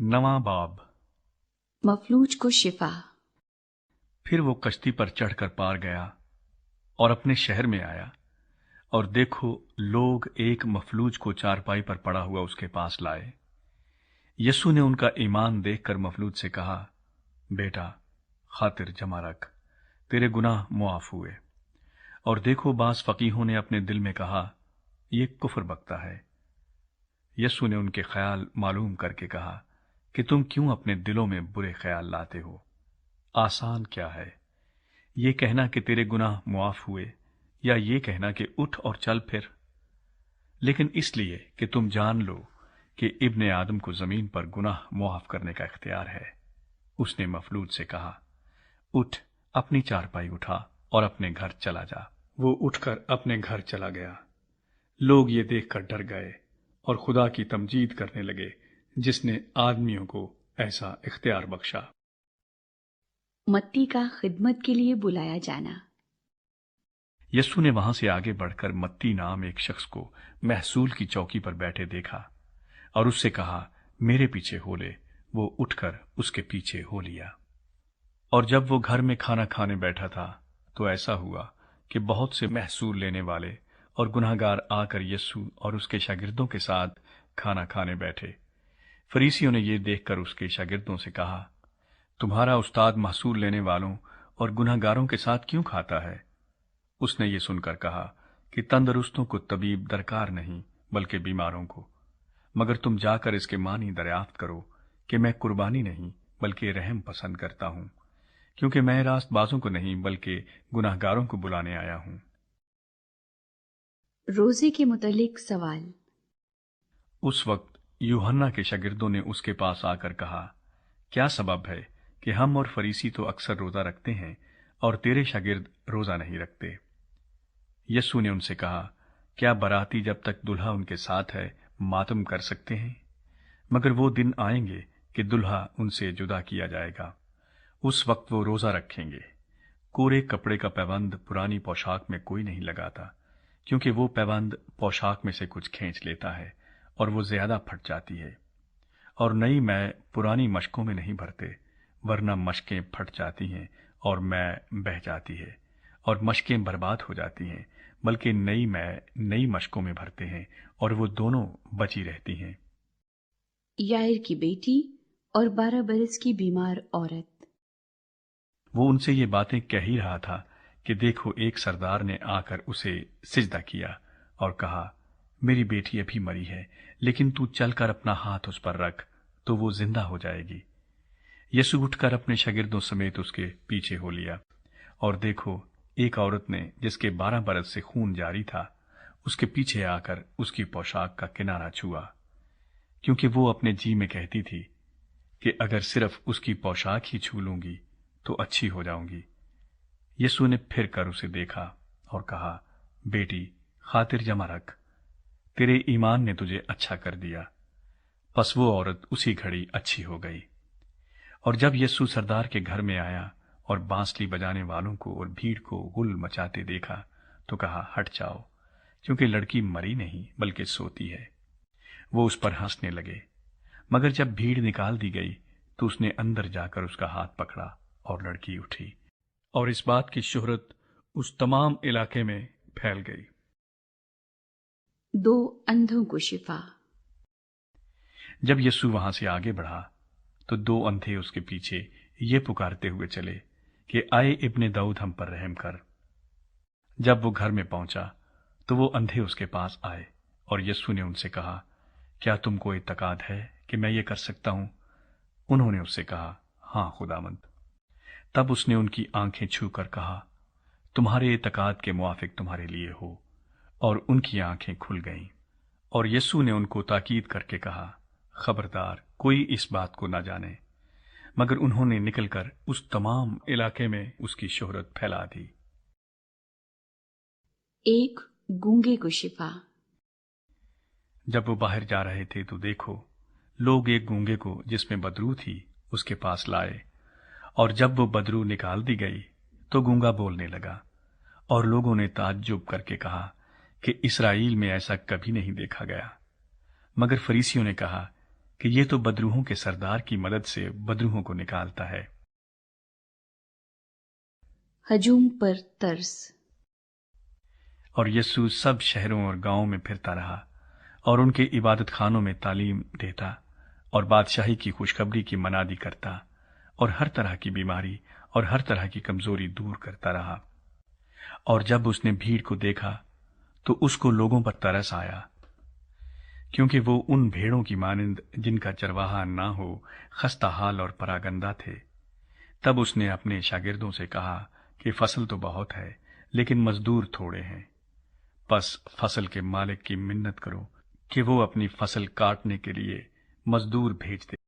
नवां बाब। मफलूज को शिफा। फिर वो कश्ती पर चढ़कर पार गया और अपने शहर में आया, और देखो लोग एक मफलूज को चारपाई पर पड़ा हुआ उसके पास लाए। यीशु ने उनका ईमान देखकर मफलूज से कहा, बेटा, खातिर जमा रख, तेरे गुनाह मुआफ हुए। और देखो बास फकीहों ने अपने दिल में कहा, ये कुफ्र बकता है। यीशु ने उनके ख्याल मालूम करके कहा कि तुम क्यों अपने दिलों में बुरे ख्याल लाते हो। आसान क्या है, ये कहना कि तेरे गुनाह मुआफ हुए, या ये कहना कि उठ और चल फिर। लेकिन इसलिए कि तुम जान लो कि इब्ने आदम को जमीन पर गुनाह मुआफ करने का इख्तियार है। उसने मफलूज से कहा, उठ, अपनी चारपाई उठा और अपने घर चला जा। वो उठकर अपने घर चला गया। लोग ये देखकर डर गए और खुदा की तमजीद करने लगे, जिसने आदमियों को ऐसा इख्तियार बख्शा। मत्ती का खिदमत के लिए बुलाया जाना। यीशु ने वहां से आगे बढ़कर मत्ती नाम एक शख्स को महसूल की चौकी पर बैठे देखा और उससे कहा, मेरे पीछे हो ले। वो उठकर उसके पीछे हो लिया। और जब वो घर में खाना खाने बैठा था तो ऐसा हुआ कि बहुत से महसूल लेने वाले और गुनाहगार आकर यीशु और उसके शागिर्दों के साथ खाना खाने बैठे। फरीसियों ने ये देखकर उसके शागिर्दों से कहा, तुम्हारा उस्ताद महसूल लेने वालों और गुनाहगारों के साथ क्यों खाता है? उसने ये सुनकर कहा कि तंदुरुस्तों को तबीब दरकार नहीं, बल्कि बीमारों को। मगर तुम जाकर इसके मानी दरियाफ्त करो कि मैं कुर्बानी नहीं बल्कि रहम पसंद करता हूं, क्योंकि मैं रास्तबाजों को नहीं बल्कि गुनाहगारों को बुलाने आया हूं। रोजे के मुतालिक सवाल। उस वक्त यूहन्ना के शागिर्दों ने उसके पास आकर कहा, क्या सबब है कि हम और फरीसी तो अक्सर रोजा रखते हैं और तेरे शागिर्द रोजा नहीं रखते? यीशु ने उनसे कहा, क्या बराती जब तक दुल्हा उनके साथ है मातम कर सकते हैं? मगर वो दिन आएंगे कि दुल्हा उनसे जुदा किया जाएगा। उस वक्त वो रोजा रखेंगे। कोरे कपड़े का पैबंद पुरानी पोशाक में कोई नहीं लगाता, क्योंकि वो पैबंद पोशाक में से कुछ खींच लेता है और वो ज्यादा फट जाती है। और नई मै पुरानी मशकों में नहीं भरते, वरना मशकें फट जाती हैं और मै बह जाती है और मशकें बर्बाद हो जाती हैं, बल्कि नई मै नई मशकों में भरते हैं और वो दोनों बची रहती हैं। यायर की बेटी और 12 बरस की बीमार औरत। वो उनसे ये बातें कह ही रहा था कि देखो एक सरदार ने आकर उसे सिजदा किया और कहा, मेरी बेटी अभी मरी है, लेकिन तू चलकर अपना हाथ उस पर रख तो वो जिंदा हो जाएगी। यीशु उठकर अपने शागिर्दों समेत उसके पीछे हो लिया। और देखो एक औरत ने, जिसके 12 बरस से खून जारी था, उसके पीछे आकर उसकी पोशाक का किनारा छुआ, क्योंकि वो अपने जी में कहती थी कि अगर सिर्फ उसकी पोशाक ही छू लूंगी तो अच्छी हो जाऊंगी। यीशु ने फिर कर उसे देखा और कहा, बेटी, खातिर जमा रख, तेरे ईमान ने तुझे अच्छा कर दिया। बस वो औरत उसी घड़ी अच्छी हो गई। और जब यीशु सरदार के घर में आया और बांसुरी बजाने वालों को और भीड़ को गुल मचाते देखा तो कहा, हट जाओ, क्योंकि लड़की मरी नहीं बल्कि सोती है। वो उस पर हंसने लगे। मगर जब भीड़ निकाल दी गई तो उसने अंदर जाकर उसका हाथ पकड़ा और लड़की उठी, और इस बात की शोहरत उस तमाम इलाके में फैल गई। 2 अंधों को शिफा। जब यीशु वहां से आगे बढ़ा तो 2 अंधे उसके पीछे ये पुकारते हुए चले कि आए इब्ने दाऊद हम पर रहम कर। जब वो घर में पहुंचा तो वो अंधे उसके पास आए और यीशु ने उनसे कहा, क्या तुमको इत्तकाद है कि मैं ये कर सकता हूं? उन्होंने उससे कहा, हां खुदावंद। तब उसने उनकी आंखें छूकर कहा, तुम्हारे इत्तकाद के मुआफिक तुम्हारे लिए हो। और उनकी आंखें खुल गईं। और यीशु ने उनको ताकीद करके कहा, खबरदार कोई इस बात को न जाने। मगर उन्होंने निकलकर उस तमाम इलाके में उसकी शोहरत फैला दी। 1 गूंगे को शिफा। जब वो बाहर जा रहे थे तो देखो लोग एक गूंगे को, जिसमें बदरू थी, उसके पास लाए। और जब वो बदरू निकाल दी गई तो गूंगा बोलने लगा। और लोगों ने ताज्जुब करके कहा कि इस्राएल में ऐसा कभी नहीं देखा गया। मगर फरीसियों ने कहा کہ یہ تو بدروحوں کے سردار کی مدد سے بدروحوں کو نکالتا ہے۔ ہجوم پر ترس۔ اور یسوع سب شہروں اور گاؤں میں پھرتا رہا اور ان کے عبادت خانوں میں تعلیم دیتا اور بادشاہی کی خوشخبری کی منادی کرتا اور ہر طرح کی بیماری اور ہر طرح کی کمزوری دور کرتا رہا۔ اور جب اس نے بھیڑ کو دیکھا تو اس کو لوگوں پر ترس آیا، کیونکہ وہ ان بھیڑوں کی مانند جن کا چرواہا نہ ہو خستہ حال اور پراگندہ تھے۔ تب اس نے اپنے شاگردوں سے کہا کہ فصل تو بہت ہے لیکن مزدور تھوڑے ہیں، پس فصل کے مالک کی منت کرو کہ وہ اپنی فصل کاٹنے کے لیے مزدور بھیج دے۔